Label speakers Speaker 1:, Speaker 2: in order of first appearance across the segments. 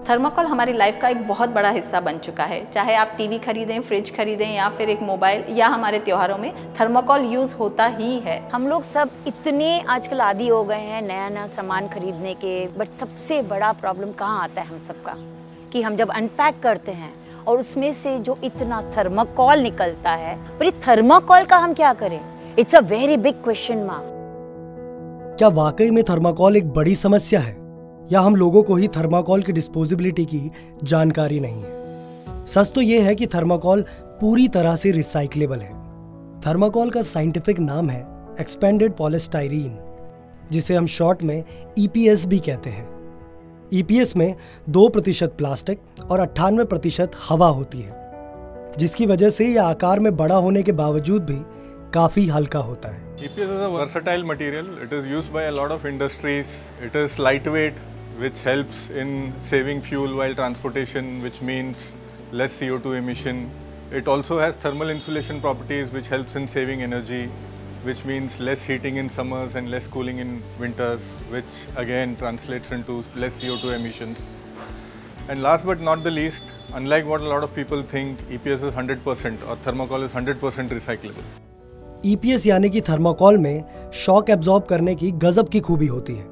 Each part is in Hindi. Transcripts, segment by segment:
Speaker 1: थर्माकोल हमारी लाइफ का एक बहुत बड़ा हिस्सा बन चुका है। चाहे आप टीवी खरीदें, फ्रिज खरीदें या फिर एक मोबाइल, या हमारे त्योहारों में थर्माकोल यूज़ होता ही है।
Speaker 2: हम लोग सब इतने आजकल आदी हो गए हैं नया नया सामान खरीदने के, बट सबसे बड़ा प्रॉब्लम कहाँ आता है हम सबका, कि हम जब अनपैक करते हैं और उसमें से जो इतना थर्माकोल निकलता है, पर ये थर्माकोल का हम क्या करें? It's a very big question mark.
Speaker 3: क्या वाकई में थर्माकोल एक बड़ी समस्या है, या हम लोगों को ही थर्माकोल की डिस्पोजेबिलिटी की जानकारी नहीं है? सच तो यह है कि थर्माकोल पूरी तरह से रिसाइक्लेबल है। थर्माकोल का साइंटिफिक नाम है एक्सपेंडेड पॉलीस्टाइरीन, जिसे हम शॉर्ट में EPS भी कहते हैं। EPS में 2% प्लास्टिक और 98% हवा होती है, जिसकी वजह से यह आकार में बड़ा होने के बावजूद भी काफी हल्का होता है।
Speaker 4: EPS is a versatile material. It is used by a lot of industries. It is lightweight, which helps in saving fuel while transportation, which means less CO2 emission. It also has thermal insulation properties, which helps in saving energy, which means less heating in summers and less cooling in winters, which again translates into less CO2 emissions. And last but not the least, unlike what a lot of people think, EPS is 100% or thermocol is 100% recyclable.
Speaker 3: EPS यानी कि थर्माकोल में शॉक एब्जॉर्ब करने की गजब की खूबी होती है,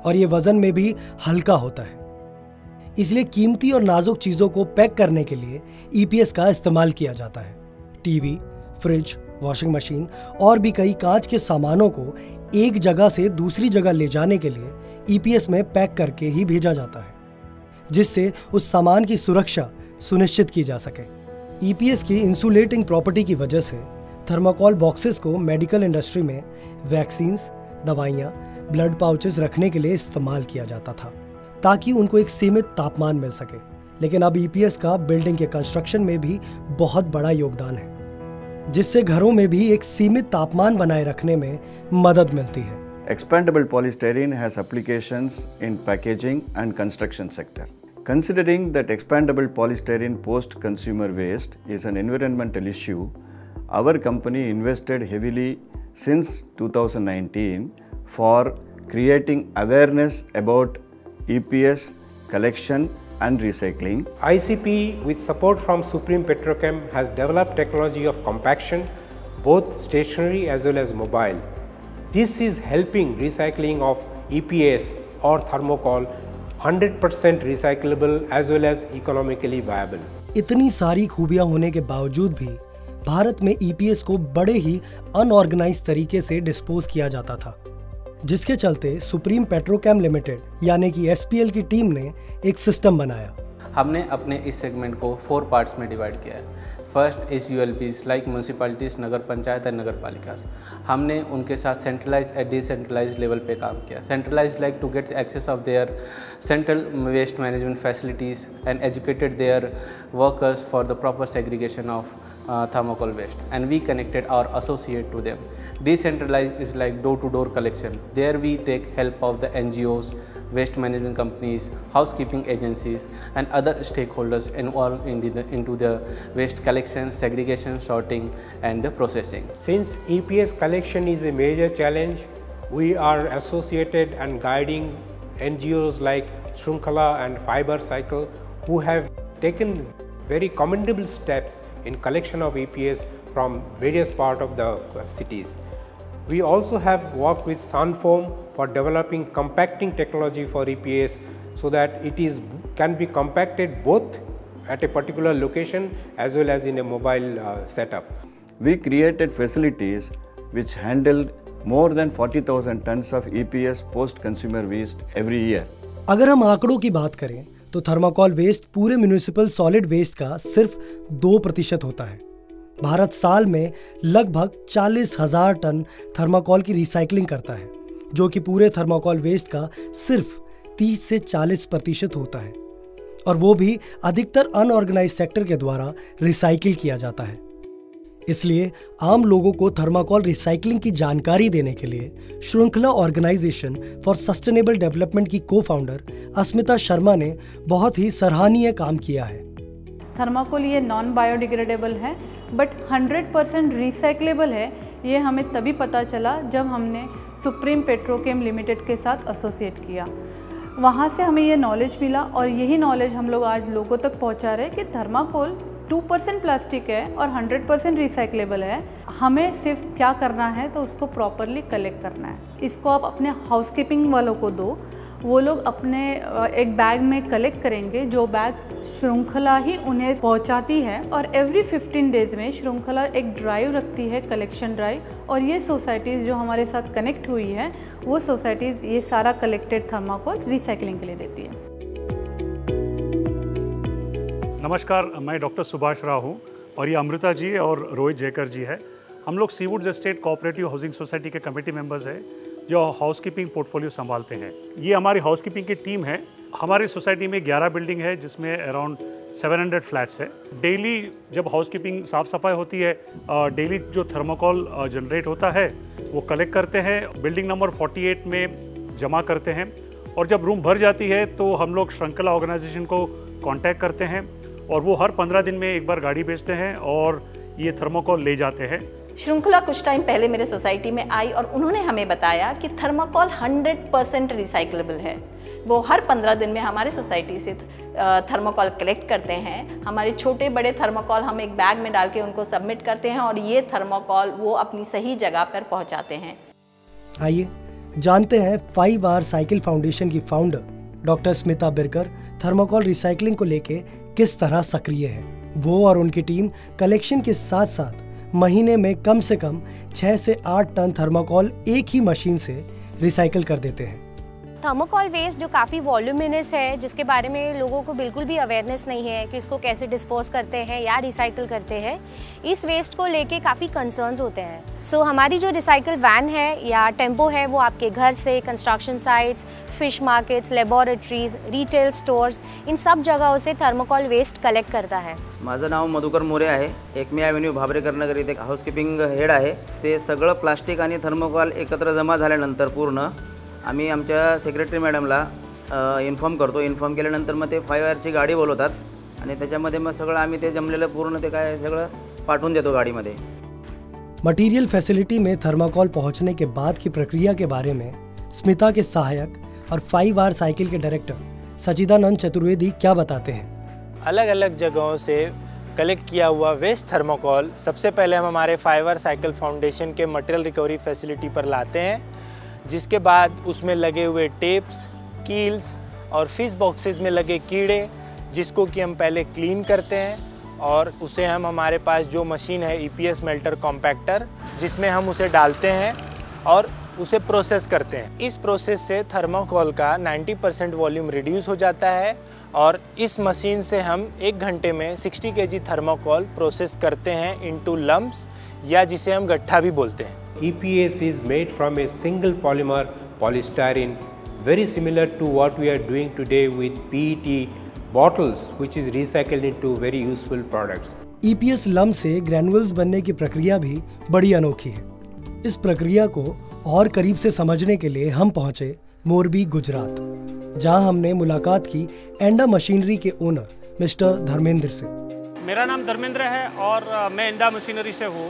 Speaker 3: और ये वजन में भी हल्का होता है। इसलिए कीमती और नाजुक चीजों को पैक करने के लिए EPS का इस्तेमाल किया जाता है। टीवी, फ्रिज, वॉशिंग मशीन और भी कई कांच के सामानों को एक जगह से दूसरी जगह ले जाने के लिए EPS में पैक करके ही भेजा जाता है, जिससे उस सामान की सुरक्षा सुनिश्चित की जा सके। EPS की इंसुलेटिंग प्रॉपर्टी की वजह से थर्माकोल बॉक्सेस को मेडिकल इंडस्ट्री में वैक्सीन्स, दवाइयाँ, ब्लड पाउचेस रखने के लिए इस्तेमाल किया जाता था, ताकि उनको एक सीमित तापमान मिल सके। लेकिन अब EPS का बिल्डिंग के कंस्ट्रक्शन में भी बहुत बड़ा योगदान है, जिससे घरों में भी एक सीमित तापमान बनाए रखने में मदद मिलती है।
Speaker 5: Expandable polystyrene has applications in packaging and construction sector. Considering that expandable polystyrene post-consumer waste is an environmental issue, our company invested heavily since 2019 for creating awareness about EPS collection and recycling.
Speaker 6: ICP, with support from Supreme Petrochem, has developed technology of compaction, both stationary as well as mobile. This is helping recycling of EPS or thermocol 100% recyclable as well as economically viable.
Speaker 3: इतनी सारी खूबियां होने के बावजूद भी भारत में EPS को बड़े ही अनऑर्गेनाइज्ड तरीके से डिस्पोज किया जाता था, जिसके चलते सुप्रीम पेट्रोकेम लिमिटेड यानी कि SPL की टीम ने एक सिस्टम बनाया।
Speaker 7: हमने अपने इस सेगमेंट को 4 पार्ट्स में डिवाइड किया है। First is ULPs like municipalities, नगर पंचायत और नगर पालिका। हमने उनके साथ सेंट्रलाइज एंड डिसेंट्रलाइज लेवल पे काम किया। Centralise like to get access of their central waste management facilities and educated their workers for the proper segregation of thermocol waste, and we connected our associate to them. Decentralized is like door-to-door collection. There we take help of the NGOs, waste management companies, housekeeping agencies and other stakeholders involved into the waste collection, segregation, sorting and the processing.
Speaker 6: Since EPS collection is a major challenge, we are associated and guiding NGOs like Shrunkhala and Fiber Cycle, who have taken very commendable steps in collection of EPS from various parts of the cities. We also have worked with Sunfoam for developing compacting technology for EPS so that it can be compacted both at a particular location as well as in a mobile setup.
Speaker 5: We created facilities which handled more than 40,000 tons of EPS post-consumer waste every year.
Speaker 3: अगर हम आंकड़ों की बात करें तो थर्माकोल वेस्ट पूरे म्यूनिसिपल सॉलिड वेस्ट का सिर्फ 2% होता है। भारत साल में लगभग 40,000 टन थर्माकोल की रिसाइकलिंग करता है, जो कि पूरे थर्माकोल वेस्ट का सिर्फ 30 से 40% होता है, और वो भी अधिकतर अनऑर्गेनाइज्ड सेक्टर के द्वारा रिसाइकिल किया जाता है। इसलिए आम लोगों को थर्माकोल रिसाइकलिंग की जानकारी देने के लिए श्रृंखला ऑर्गेनाइजेशन फॉर सस्टेनेबल डेवलपमेंट की को-फाउंडर अस्मिता शर्मा ने बहुत ही सराहनीय काम किया है।
Speaker 8: थर्माकोल ये नॉन बायोडिग्रेडेबल है बट 100% रिसाइक्लेबल है। ये हमें तभी पता चला जब हमने सुप्रीम पेट्रोकेम लिमिटेड के साथ एसोसिएट किया। वहाँ से हमें ये नॉलेज मिला और यही नॉलेज हम लोग आज लोगों तक पहुँचा रहे हैं कि थर्माकोल 2% प्लास्टिक है और 100% रिसाइक्लेबल है। हमें सिर्फ क्या करना है तो उसको प्रॉपरली कलेक्ट करना है। इसको आप अपने हाउसकीपिंग वालों को दो, वो लोग अपने एक बैग में कलेक्ट करेंगे, जो बैग श्रृंखला ही उन्हें पहुंचाती है। और एवरी 15 डेज़ में श्रृंखला एक ड्राइव रखती है, कलेक्शन ड्राइव, और ये सोसाइटीज़ जो हमारे साथ कनेक्ट हुई है वो सोसाइटीज़ ये सारा कलेक्टेड थर्माकोल रिसाइकलिंग के लिए देती है।
Speaker 9: नमस्कार, मैं डॉक्टर सुभाष राव हूँ और ये अमृता जी और रोहित जयकर जी है। हम लोग Seawoods estate cooperative housing society के कमेटी मेंबर्स हैं जो हाउसकीपिंग पोर्टफोलियो संभालते हैं। ये हमारी हाउसकीपिंग की टीम है। हमारी सोसाइटी में 11 बिल्डिंग है जिसमें अराउंड 700 फ्लैट्स है। डेली जब हाउसकीपिंग साफ़ सफाई होती है, डेली जो थर्माकोल जनरेट होता है वो कलेक्ट करते हैं, बिल्डिंग नंबर 48 में जमा करते हैं और जब रूम भर जाती है तो हम लोग श्रृंखला ऑर्गेनाइजेशन को कांटेक्ट करते हैं और वो हर 15 दिन में एक बार गाड़ी भेजते हैं और ये थर्माकोल ले जाते हैं।
Speaker 1: श्रृंखला कुछ टाइम पहले मेरे सोसाइटी में आई और उन्होंने हमें बताया कि थर्माकोल 100% रिसाइक्लेबल है। वो हर 15 दिन में हमारे सोसाइटी से थर्माकोल कलेक्ट करते हैं। हमारे छोटे बड़े थर्माकोल हम एक बैग में डाल के उनको सबमिट करते हैं और ये थर्माकोल वो अपनी सही जगह पर पहुंचाते हैं।
Speaker 3: आइए जानते हैं 5R साइकिल फाउंडेशन की founder doctor Smita Birkar thermocol recycling को लेके किस तरह सक्रिय है। वो और उनकी टीम कलेक्शन के साथ साथ महीने में कम से कम 6 से 8 टन थर्माकोल एक ही मशीन से रिसाइकिल कर देते हैं।
Speaker 10: थर्माकोल वेस्ट जो काफ़ी वॉल्यूमिनस है, जिसके बारे में लोगों को बिल्कुल भी अवेयरनेस नहीं है कि इसको कैसे डिस्पोज करते हैं या रिसाइकिल करते हैं, इस वेस्ट को लेके काफ़ी कंसर्न्स होते हैं। सो हमारी जो रिसाइकिल वैन है या टेम्पो है वो आपके घर से construction sites, fish markets, laboratories, retail stores, इन सब जगहों से थर्माकोल वेस्ट कलेक्ट करता है।
Speaker 11: माझं नाव मधुकर मोरे आहे, एकमी ॲव्हेन्यू भाबरेकर नगर इथे हाऊसकीपिंग हेड आहे। ते सगळं प्लास्टिक आणि थर्माकोल एकत्र जमा झाल्यानंतर पूर्ण आम्ही आमच्या सेक्रेटरी मॅडमला इन्फॉर्म करतो। इन्फॉर्म केल्यानंतर मग ते 5Rची गाडी बोलवतात आणि त्याच्यामध्ये मग सगळं आम्ही ते जमलेलं पूर्ण ते काय सगळं पाठवून देतो गाडीमध्ये।
Speaker 3: मटेरियल फैसिलिटी में थर्माकोल पहुंचने के बाद की प्रक्रिया के बारे में स्मिता के सहायक और 5R साइकिल के डायरेक्टर सचिदानंद चतुर्वेदी क्या बताते हैं।
Speaker 12: अलग अलग जगहों से कलेक्ट किया हुआ वेस्ट थर्माकोल सबसे पहले हम हमारे 5R साइकिल फाउंडेशन के मटेरियल रिकवरी फैसिलिटी पर लाते हैं, जिसके बाद उसमें लगे हुए टेप्स, कील्स और फिश बॉक्सेस में लगे कीड़े, जिसको कि हम पहले क्लीन करते हैं और उसे हम हमारे पास जो मशीन है EPS मेल्टर कॉम्पैक्टर, जिसमें हम उसे डालते हैं और उसे प्रोसेस करते हैं। इस प्रोसेस से थर्माकोल का 90% वॉल्यूम रिड्यूस हो जाता है और इस मशीन से हम 1 घंटे में 60 kg थर्माकोल प्रोसेस करते हैं इनटू लम्प्स, या जिसे हम गट्ठा भी बोलते हैं।
Speaker 6: EPS is made from a single polymer polystyrene, very similar to what we are doing today with PET bottles, which is recycled into very useful products.
Speaker 3: EPS lump से ग्रैनुअल्स बनने की प्रक्रिया भी बड़ी अनोखी है। इस प्रक्रिया को और करीब से समझने के लिए हम पहुंचे मोरबी, गुजरात, जहां हमने मुलाकात की एंडा मशीनरी के ओनर मिस्टर धर्मेंद्र से।
Speaker 9: मेरा नाम धर्मेंद्र है और मैं एंडा मशीनरी से हूँ।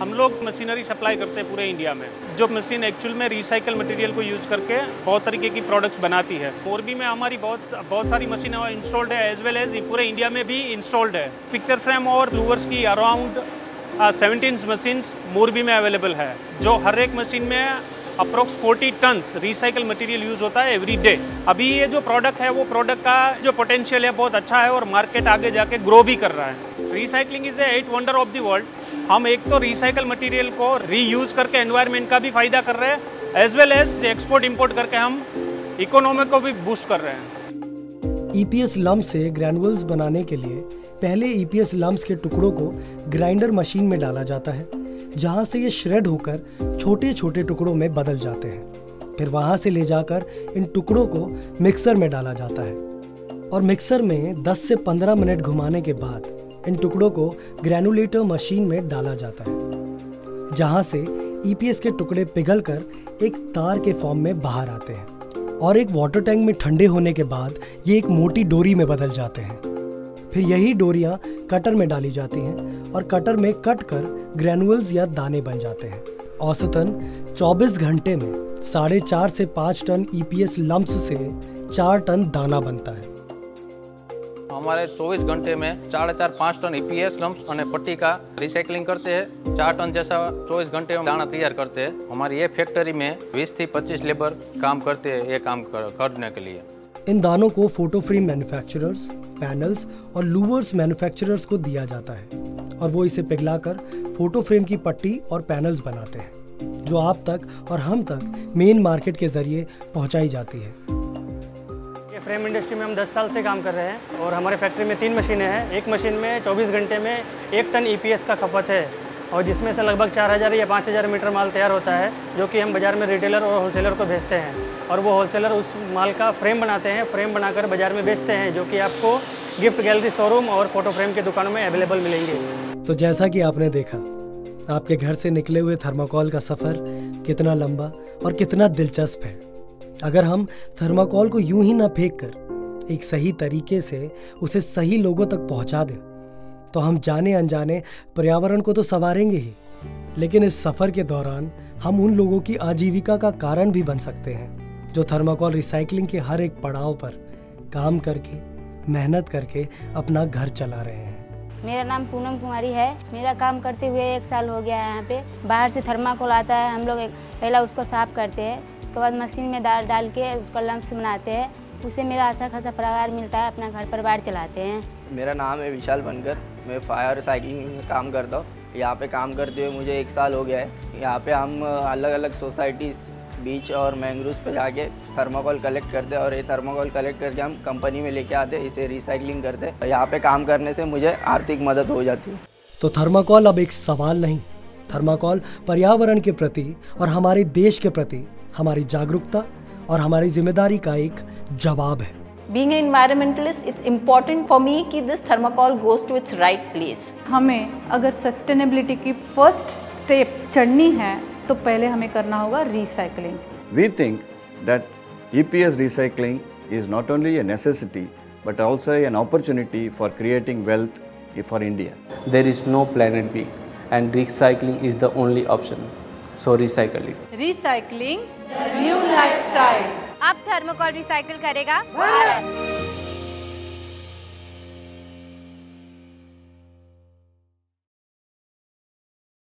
Speaker 9: हम लोग मशीनरी सप्लाई करते हैं पूरे इंडिया में। जो मशीन एक्चुअल में रिसाइकल मटेरियल को यूज़ करके बहुत तरीके की प्रोडक्ट्स बनाती है। मोरबी में हमारी बहुत सारी मशीनें इंस्टॉल्ड है, एज वेल एज पूरे इंडिया में भी इंस्टॉल्ड है। पिक्चर फ्रेम और लूवर्स की अराउंड 17 मशीन्स मोरबी में अवेलेबल है, जो हर एक मशीन में approx 40 tons recycle material use होता है एवरी डे। अभी ये जो प्रोडक्ट है वो प्रोडक्ट का जो पोटेंशियल है बहुत अच्छा है और मार्केट आगे जाके ग्रो भी कर रहा है। Recycling is a 8 wonder of the world. हम एक तो रिसाइकल मटेरियल को रीयूज़ करके एनवायरनमेंट का भी फ़ायदा कर रहे हैं, एज वेल एज एक्सपोर्ट इंपोर्ट करके हम इकोनॉमी को भी बूस्ट कर रहे हैं।
Speaker 3: EPS लम्प से ग्रैनुअल्स बनाने के लिए पहले EPS लम्प्स के टुकड़ों को ग्राइंडर मशीन में डाला जाता है, जहां से ये श्रेड होकर छोटे छोटे टुकड़ों में बदल जाते हैं। फिर वहां से ले जाकर इन टुकड़ों को मिक्सर में डाला जाता है और मिक्सर में 10 से 15 मिनट घुमाने के बाद इन टुकड़ों को ग्रैनुलेटर मशीन में डाला जाता है, जहां से EPS के टुकड़े पिघलकर एक तार के फॉर्म में बाहर आते हैं और एक वाटर टैंक में ठंडे होने के बाद ये एक मोटी डोरी में बदल जाते हैं। फिर यही डोरियां कटर में डाली जाती हैं और कटर में कट कर ग्रैनुअल्स या दाने बन जाते हैं। औसतन 24 घंटे में 4.5 से 5 टन EPS लम्प्स से 4 टन दाना बनता है।
Speaker 13: हमारे 24 घंटे में 4.5 टन EPS गम्स और पट्टी का रिसाइकलिंग करते हैं। 4 टन जैसा 24 घंटे में दाना तैयार करते हैं। हमारी ये फैक्ट्री में 20 से 25 लेबर काम करते हैं ये काम करने के लिए।
Speaker 3: इन दानों को फोटो फ्रेम मैन्युफैक्चरर्स, पैनल्स और लूवर्स मैन्युफैक्चरर्स को दिया जाता है और वो इसे पिघलाकर फोटो फ्रेम की पट्टी और पैनल्स बनाते हैं जो आप तक और हम तक मेन मार्केट के जरिए पहुंचाई जाती है।
Speaker 9: ये फ्रेम इंडस्ट्री में हम 10 साल से काम कर रहे हैं और हमारे फैक्ट्री में 3 मशीनें हैं। एक मशीन में 24 घंटे में 1 टन EPS का खपत है और जिसमें से लगभग 4000 या 5000 मीटर माल तैयार होता है जो कि हम बाज़ार में रिटेलर और होलसेलर को भेजते हैं और वो होलसेलर उस माल का फ्रेम बनाते हैं। फ्रेम बनाकर बाज़ार में बेचते हैं जो कि आपको गिफ्ट गैलरी, शोरूम और फोटो फ्रेम की दुकानों में अवेलेबल मिलेंगे।
Speaker 3: तो जैसा कि आपने देखा, आपके घर से निकले हुए थर्माकोल का सफ़र कितना लंबा और कितना दिलचस्प है। अगर हम थर्माकोल को यूं ही ना फेंक कर एक सही तरीके से उसे सही लोगों तक पहुंचा दें तो हम जाने अनजाने पर्यावरण को तो संवारेंगे ही, लेकिन इस सफ़र के दौरान हम उन लोगों की आजीविका का कारण भी बन सकते हैं जो थर्माकोल रिसाइकलिंग के हर एक पड़ाव पर काम करके, मेहनत करके अपना घर चला रहे हैं।
Speaker 14: मेरा नाम पूनम कुमारी है। मेरा काम करते हुए 1 साल हो गया है। यहाँ पे बाहर से थर्माकोल आता है, हम लोग पहला उसको साफ़ करते हैं, उसके बाद मशीन में डाल के उसका लम्प्स बनाते हैं, उससे मेरा अच्छा खासा पगार मिलता है, अपना घर परिवार चलाते हैं।
Speaker 11: मेरा नाम है विशाल बनकर, मैं फायर रिसाइकलिंग में काम करता हूँ। यहाँ पे काम करते हुए मुझे 1 साल हो गया है। यहाँ पे हम अलग अलग सोसाइटीज़, बीच और मैंग्रोव्स पे जाके थर्माकोल कलेक्ट करते हैं और ये थर्माकोल कलेक्ट करके हम कंपनी में लेके आते हैं, इसे रिसाइकलिंग करते हैं। यहाँ पे काम करने से मुझे आर्थिक मदद हो जाती है।
Speaker 3: तो थर्माकोल अब एक सवाल नहीं, थर्माकोल पर्यावरण के प्रति और हमारे देश के प्रति हमारी जागरूकता और हमारी जिम्मेदारी का एक जवाब है।
Speaker 1: Being an environmentalist, it's important for me कि this thermocol goes to its right place.
Speaker 8: हमें अगर सस्टेनेबिलिटी की फर्स्ट स्टेप चढ़नी है तो पहले हमें करना होगा recycling.
Speaker 5: We think that EPS recycling is not only a necessity but also an opportunity for creating wealth for India.
Speaker 7: There is no planet B and recycling is the only option. So recycle it.
Speaker 8: Recycling, the new lifestyle.
Speaker 10: अब थर्माकोल रिसाइकिल करेगा भारत।